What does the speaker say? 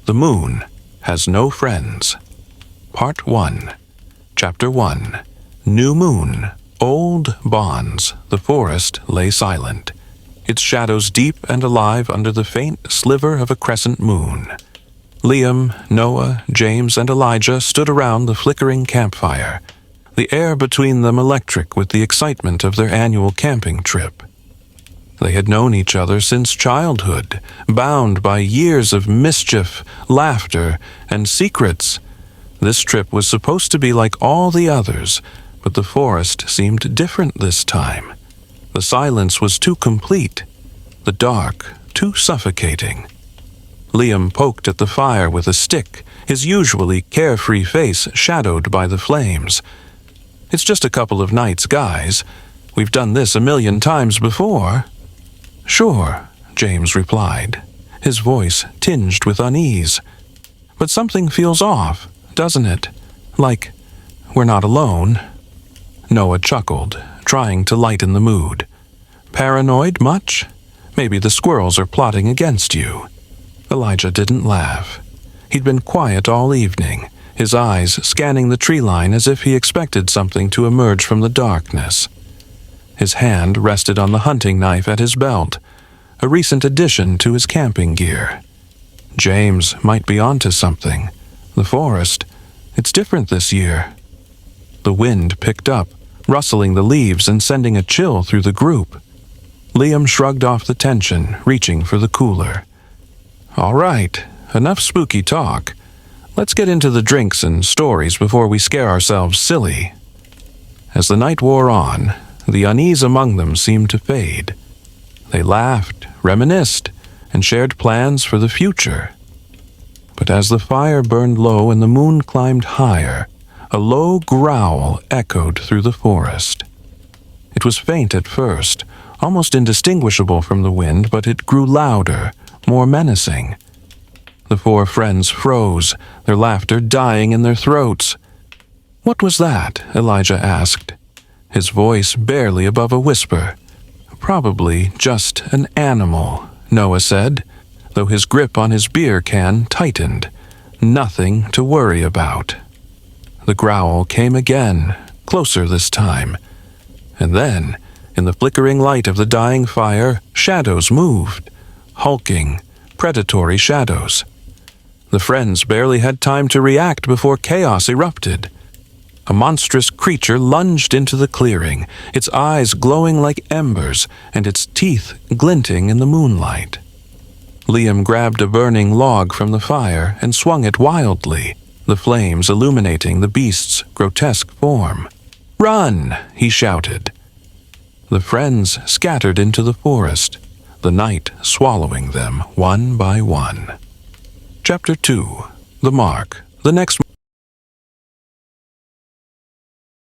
The Moon Has No Friends. Part 1. Chapter 1. New Moon. Old bonds. The forest lay silent, its shadows deep and alive under the faint sliver of a crescent moon. Liam, Noah, James, and Elijah stood around the flickering campfire, the air between them electric with the excitement of their annual camping trip. They had known each other since childhood, bound by years of mischief, laughter, and secrets. This trip was supposed to be like all the others, but the forest seemed different this time. The silence was too complete, the dark too suffocating. Liam poked at the fire with a stick, his usually carefree face shadowed by the flames. "It's just a couple of nights, guys. We've done this a million times before." "Sure," James replied, his voice tinged with unease. "But something feels off, doesn't it? Like we're not alone." Noah chuckled, trying to lighten the mood. "Paranoid much? Maybe the squirrels are plotting against you." Elijah didn't laugh. He'd been quiet all evening, his eyes scanning the tree line as if he expected something to emerge from the darkness. His hand rested on the hunting knife at his belt, a recent addition to his camping gear. James might be onto something. The forest, it's different this year. The wind picked up, rustling the leaves and sending a chill through the group. Liam shrugged off the tension, reaching for the cooler. "All right, enough spooky talk. Let's get into the drinks and stories before we scare ourselves silly." As the night wore on, the unease among them seemed to fade. They laughed, reminisced, and shared plans for the future. But as the fire burned low and the moon climbed higher, a low growl echoed through the forest. It was faint at first, almost indistinguishable from the wind, but it grew louder, more menacing. The four friends froze, their laughter dying in their throats. "What was that?" Elijah asked, his voice barely above a whisper. "Probably just an animal," Noah said, though his grip on his beer can tightened. Nothing to worry about. The growl came again, closer this time. And then, in the flickering light of the dying fire, shadows moved. Hulking, predatory shadows. The friends barely had time to react before chaos erupted. A monstrous creature lunged into the clearing, its eyes glowing like embers and its teeth glinting in the moonlight. Liam grabbed a burning log from the fire and swung it wildly, the flames illuminating the beast's grotesque form. "Run!" he shouted. The friends scattered into the forest, the night swallowing them one by one. Chapter 2. The Mark. The next